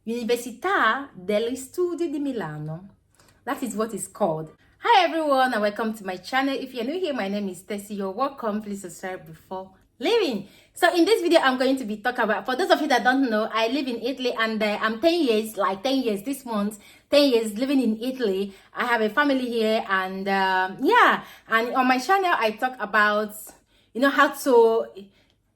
Università degli Studi di Milano. That is what it's called. Hi everyone and welcome to my channel. If you're new here, my name is Tessie. You're welcome. Please subscribe before leaving. So in this video, I'm going to be talking about, for those of you that don't know, I live in Italy and I'm 10 years, like 10 years this month, 10 years living in Italy. I have a family here and yeah, and on my channel, I talk about, how to,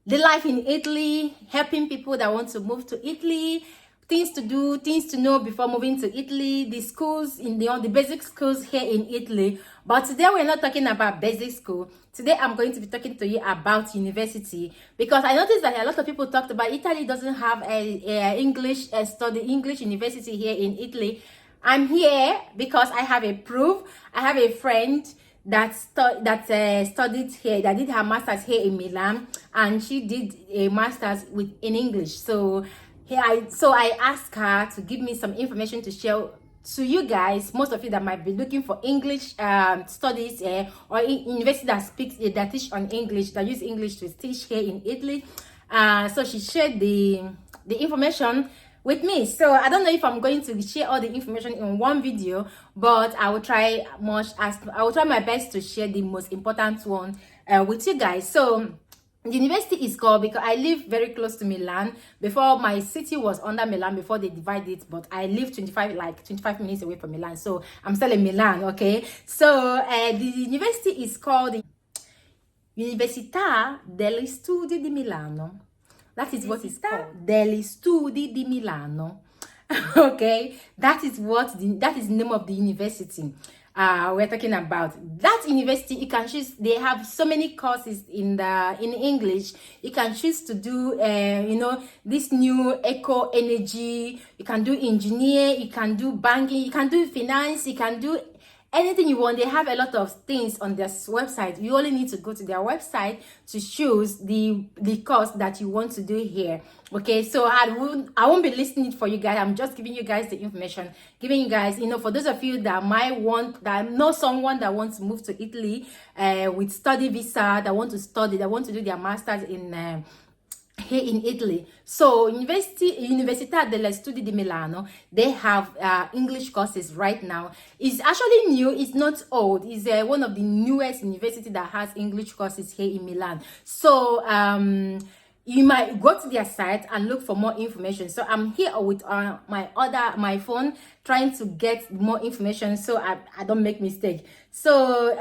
the life in Italy, helping people that want to move to Italy, things to do, things to know before moving to Italy, the schools in the basic schools here in Italy. But today we're not talking about basic school. Today I'm going to be talking to you about university, because I noticed that a lot of people talked about Italy doesn't have a English university here in Italy. I'm here because I have a proof. I have a friend that studied here, that did her master's here in Milan, and she did a master's in English. So I asked her to give me some information to share to you guys, most of you that might be looking for English studies or university that teach on English, that use English to teach here in Italy. So she shared the information with me. So I don't know if I'm going to share all the information in one video, but I will try my best to share the most important one with you guys. So the university is called, because I live very close to Milan. Before, my city was under Milan before they divided it, but I live 25 minutes away from Milan, so I'm still in Milan. Okay, so the university is called Università degli Studi di Milano. That is what it's called, degli Studi di Milano. Okay, that is the name of the university we're talking about. That university, you can choose, they have so many courses in English. You can choose to do this new eco energy, you can do engineer, you can do banking, you can do finance, you can do anything you want. They have a lot of things on their website. You only need to go to their website to choose the course that you want to do here. Okay, so I won't be listing it for you guys. I'm just giving you guys the information, giving you guys, for those of you that know someone that wants to move to Italy with study visa, that want to do their masters in here in Italy. So Università degli Studi di Milano, they have English courses right now. It's actually new, it's not old. It's one of the newest university that has English courses here in Milan. So you might go to their site and look for more information. So I'm here with my phone, trying to get more information so I don't make mistake. So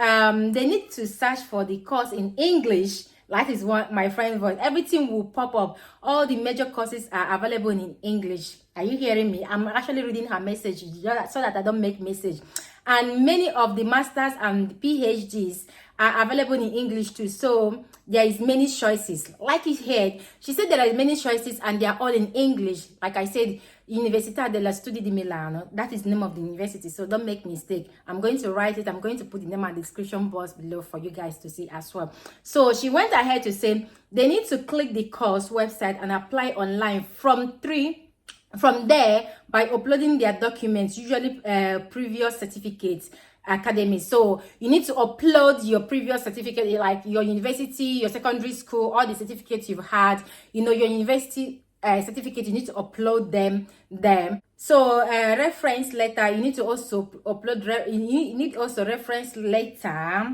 they need to search for the course in English. That is what my friend voice. Everything will pop up. All the major courses are available in English. Are you hearing me? I'm actually reading her message so that I don't make message. And many of the masters and PhDs are available in English too. So there is many choices. Like you heard, she said there are many choices and they are all in English. Like I said, Università degli Studi di Milano. That is the name of the university. So don't make mistake. I'm going to write it. I'm going to put the name and description box below for you guys to see as well. So she went ahead to say they need to click the course website and apply online from there by uploading their documents, usually previous certificates, academy. So you need to upload your previous certificate, like your university, your secondary school, all the certificates you've had, your university certificate, you need to upload them there. So reference letter, you need to also upload, you need also reference letter,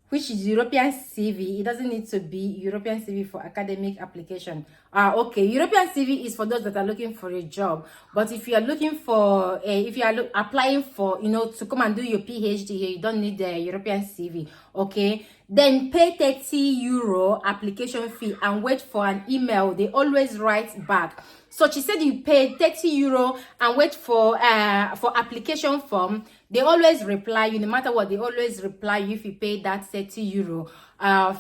which is European CV. It doesn't need to be European CV for academic application. Okay, European CV is for those that are looking for a job. But if you are looking for, if you are applying for, to come and do your PhD here, you don't need the European CV. Okay, then pay 30 euro application fee and wait for an email. They always write back. So she said you pay 30 euro and wait for application form. They always reply you, no matter what. They always reply you if you pay that 30 euro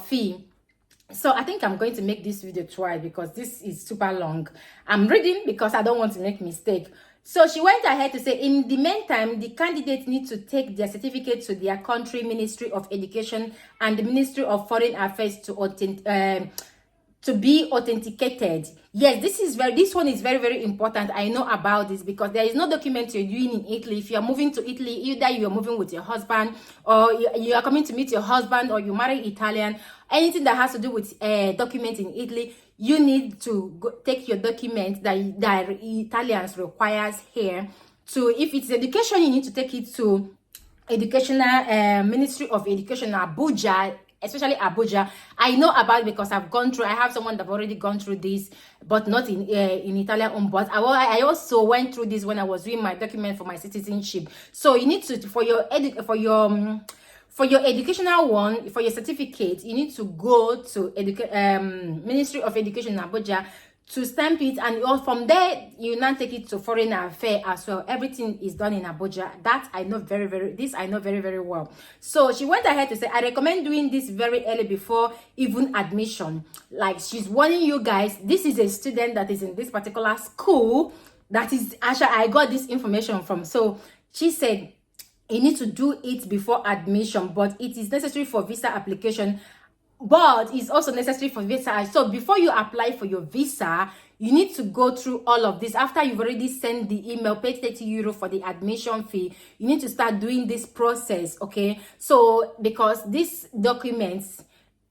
fee. So I think I'm going to make this video twice because this is super long. I'm reading because I don't want to make mistake. So she went ahead to say, in the meantime, the candidates need to take their certificate to their country Ministry of Education and the Ministry of Foreign Affairs to be authenticated. Yes, this one is very, very important. I know about this because there is no document you're doing in Italy. If you are moving to Italy, either you are moving with your husband, or you are coming to meet your husband, or you marry Italian, anything that has to do with documents in Italy, you need to go take your document that Italians requires here. To, if it's education, you need to take it to educational Ministry of Education, Abuja, especially Abuja. I know about it because I've gone through. I have someone that have already gone through this, but not in Italian. But I also went through this when I was doing my document for my citizenship. So you need to, for your educational one, for your certificate, you need to go to Ministry of Education in Abuja to stamp it, and from there you now take it to Foreign Affairs as well. Everything is done in Abuja. That I know very very well. So she went ahead to say, I recommend doing this very early before even admission. Like, she's warning you guys, this is a student that is in this particular school, that is actually I got this information from. So she said you need to do it before admission, but it is necessary for visa application, but it's also necessary for visa. So before you apply for your visa, you need to go through all of this. After you've already sent the email, paid 30 euro for the admission fee, you need to start doing this process. Okay, so because these documents,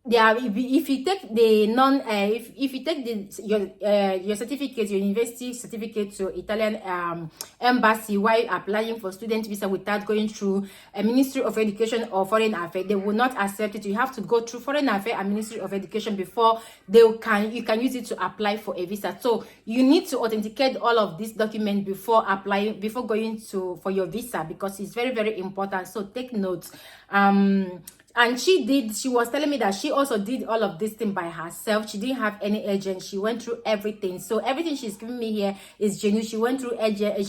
they are, if you take the if you take your certificate, your university certificate to Italian embassy while applying for student visa without going through a Ministry of Education or Foreign Affairs, they will not accept it. You have to go through Foreign Affairs and Ministry of Education before you can use it to apply for a visa. So you need to authenticate all of these documents before applying, before going to for your visa, because it's very important. So take notes. And she was telling me that she also did all of this thing by herself. She didn't have any agent. She went through everything. So everything she's giving me here is genuine. She went through agent.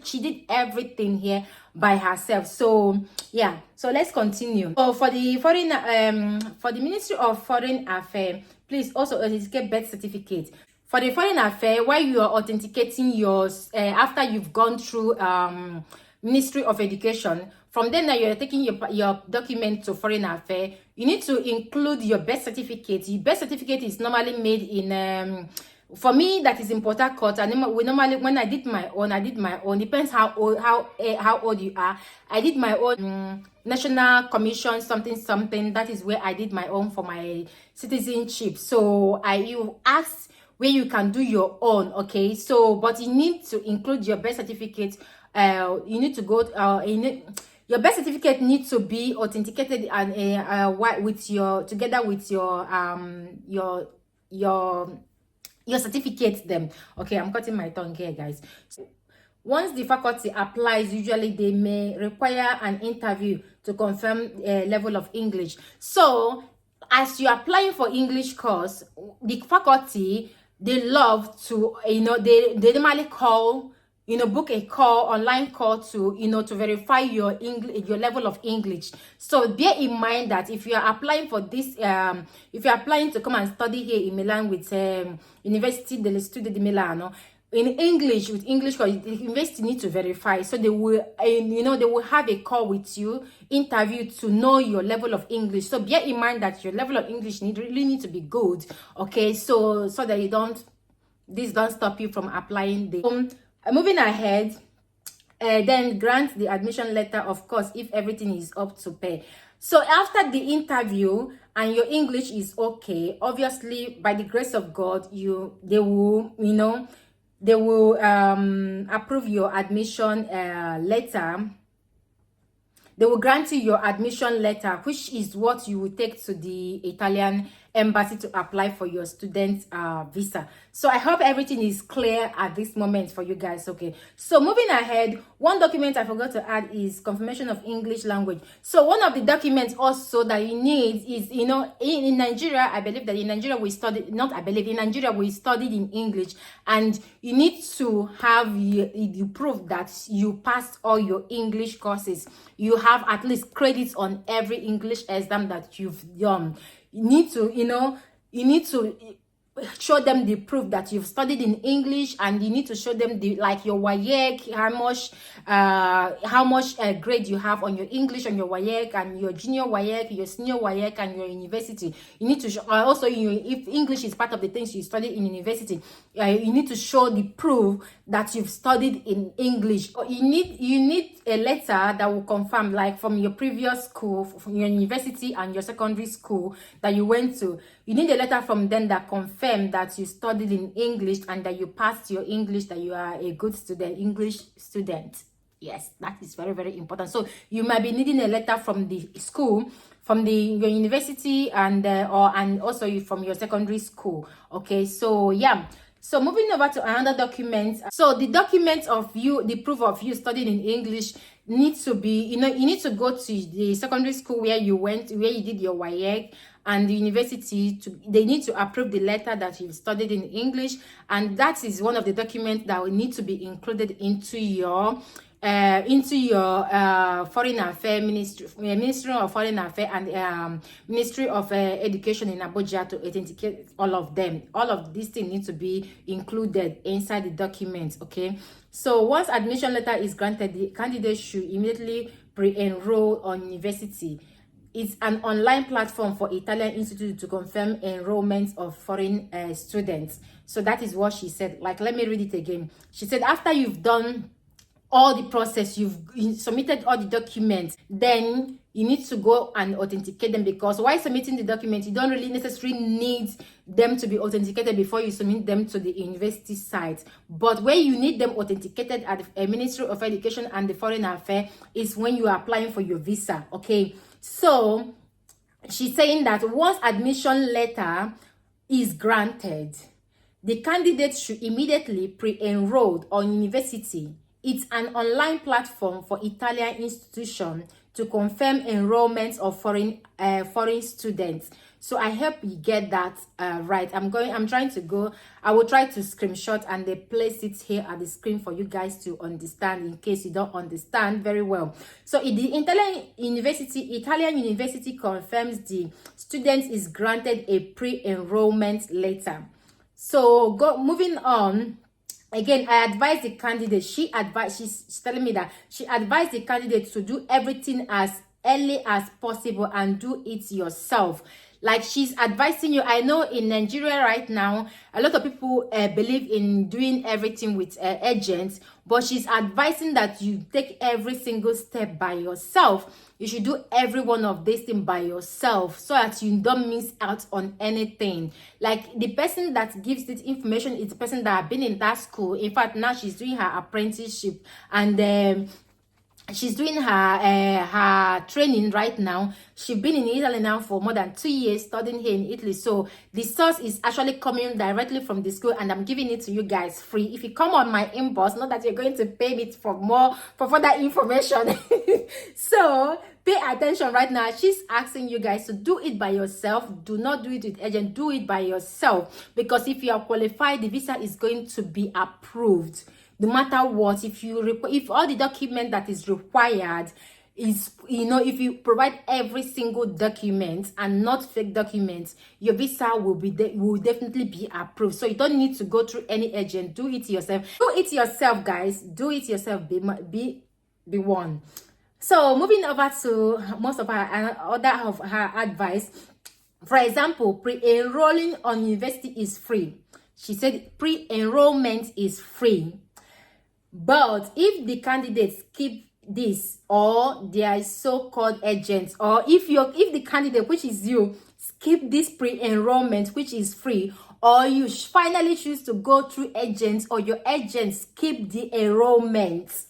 She did everything here by herself. So yeah, so let's continue. So for the for the Ministry of Foreign Affairs, please also authenticate birth certificate. For the Foreign Affairs, while you are authenticating yours, after you've gone through Ministry of Education, from then now you're taking your document to Foreign Affairs, you need to include your birth certificate. Your birth certificate is normally made in for me, that is in Port Harcourt. And we normally, when I did my own, depends how old you are. I did my own National Commission something. That is where I did my own for my citizenship. So you asked where you can do your own. Okay, so but you need to include your birth certificate. You need to go your birth certificate needs to be authenticated and with your together with your certificate them. Okay, I'm cutting my tongue here, guys. Once the faculty applies, usually they may require an interview to confirm level of English. So as you're applying for English course, the faculty, they love to, they normally call, book a online call to, to verify your English, your level of English. So bear in mind that if you are applying for this, if you're applying to come and study here in Milan with University degli Studi di Milano, in English, with English, the university need to verify. So they will, they will have a call with you, interview to know your level of English. So bear in mind that your level of English really need to be good. Okay, so that this don't stop you from applying the. Moving ahead, then grant the admission letter, of course, if everything is up to pay. So after the interview and your English is okay, obviously by the grace of God, they will approve your admission letter. They will grant you your admission letter, which is what you will take to the Italian embassy to apply for your student visa. So I hope everything is clear at this moment for you guys. Okay, so moving ahead, one document I forgot to add is confirmation of English language. So one of the documents also that you need is, in Nigeria, I believe that in Nigeria we studied, in Nigeria we studied in English, and you need to have the proof that you passed all your English courses. You have at least credits on every English exam that you've done. You need to show them the proof that you've studied in English, and you need to show them your WAEC, how much grade you have on your English, on your WAEC, and your junior WAEC, your senior WAEC, and your university. You need to show, also, if English is part of the things you studied in university, you need to show the proof that you've studied in English. You need a letter that will confirm, like from your previous school, from your university and your secondary school that you went to. You need a letter from them that confirm that you studied in English and that you passed your English, that you are a good student, English student. Yes, that is very, very important. So you might be needing a letter from the school, from your university, and also from your secondary school. Okay, so yeah. So moving over to another document. So the document of you, the proof of you studying in English needs to be, you need to go to the secondary school where you went, where you did your WAEC, and the university they need to approve the letter that you studied in English, and that is one of the documents that will need to be included into your foreign affairs ministry of foreign affairs and ministry of education in Abuja to authenticate all of them. All of these things need to be included inside the documents. Okay, so once admission letter is granted, the candidate should immediately pre-enroll on university. It's an online platform for Italian Institute to confirm enrollment of foreign students. So that is what she said. Like, let me read it again. She said, after you've done all the process, you've submitted all the documents, then you need to go and authenticate them, because while submitting the documents, you don't really necessarily need them to be authenticated before you submit them to the university site. But where you need them authenticated at the Ministry of Education and the Foreign Affairs is when you are applying for your visa. Okay, so she's saying that once admission letter is granted, the candidate should immediately pre-enroll on university. It's an online platform for Italian institutions to confirm enrollments of foreign students. So I hope you get that right. I will try to screenshot and they place it here at the screen for you guys to understand, in case you don't understand very well. So the Italian university confirms the student is granted a pre-enrollment letter. So moving on. Again, I advise the candidate, she's telling me that she advised the candidate to do everything as early as possible and do it yourself. Like, she's advising you. I know in Nigeria right now, a lot of people believe in doing everything with agents, but she's advising that you take every single step by yourself. You should do every one of these things by yourself so that you don't miss out on anything. Like, the person that gives this information is the person that have been in that school. In fact, now she's doing her apprenticeship, and she's doing her training right now. She's been in Italy now for more than 2 years studying here in Italy. So the source is actually coming directly from the school, and I'm giving it to you guys free. If you come on my inbox, not that you're going to pay me for further information. So pay attention right now. She's asking you guys to do it by yourself. Do not do it with agent. Do it by yourself, because if you are qualified, the visa is going to be approved. No matter what, if all the document that is required is, if you provide every single document and not fake documents, your visa will definitely be approved. So you don't need to go through any agent. Do it yourself. Do it yourself, guys. Do it yourself. Be one. So moving over to most of her advice. For example, pre-enrolling on university is free. She said pre-enrollment is free. But if the candidates keep this, or their so-called agents, or if the candidate, which is you, skip this pre-enrollment, which is free, or you finally choose to go through agents, or your agents skip the enrollment,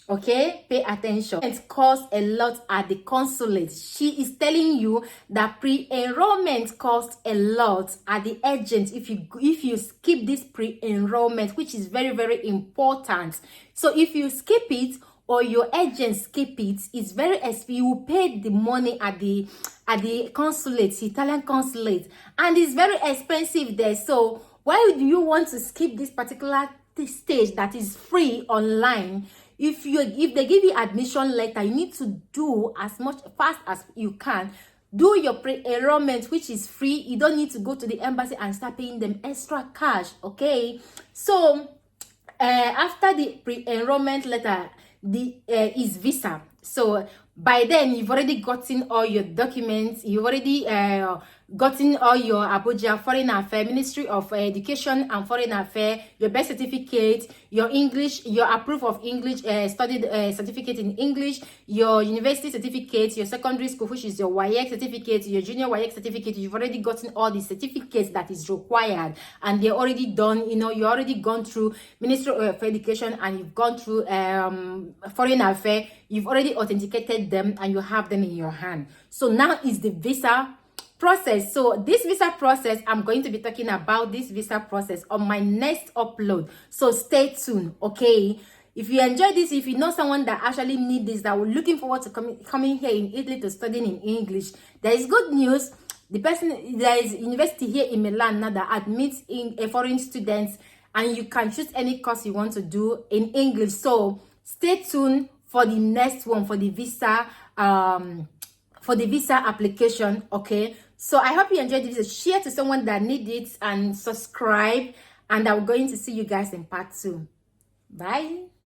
okay, pay attention. It costs a lot at the consulate. She is telling you that pre-enrollment costs a lot at the agent if you skip this pre-enrollment, which is very, very important. So if you skip it, or your agent skip it, it's very expensive. You will pay the money at the consulate, Italian consulate, and it's very expensive there. So why do you want to skip this particular stage that is free online? If they give you admission letter, you need to do as fast as you can. Do your pre-enrollment, which is free. You don't need to go to the embassy and start paying them extra cash. Okay, so after the pre-enrollment letter, is visa. So by then, you've already gotten all your documents. You've already gotten all your Abuja Foreign Affairs, Ministry of Education and Foreign Affairs, your birth certificate, your English, your approve of English, studied certificate in English, your university certificate, your secondary school, which is your WAEC certificate, your junior WAEC certificate. You've already gotten all the certificates that is required, and they're already done. You know, you already gone through Ministry of Education, and you've gone through Foreign Affairs. You've already authenticated them, and you have them in your hand. So now is the visa process. So this visa process, I'm going to be talking about this visa process on my next upload. So stay tuned, okay? If you enjoy this, if you know someone that actually need this, that we're looking forward to coming here in Italy to studying in English, there is good news. There is university here in Milan now that admits in foreign students, and you can choose any course you want to do in English. So stay tuned for the next one, for the visa application, okay? So I hope you enjoyed this. Share to someone that needs it, and subscribe, and I'm going to see you guys in part 2. Bye.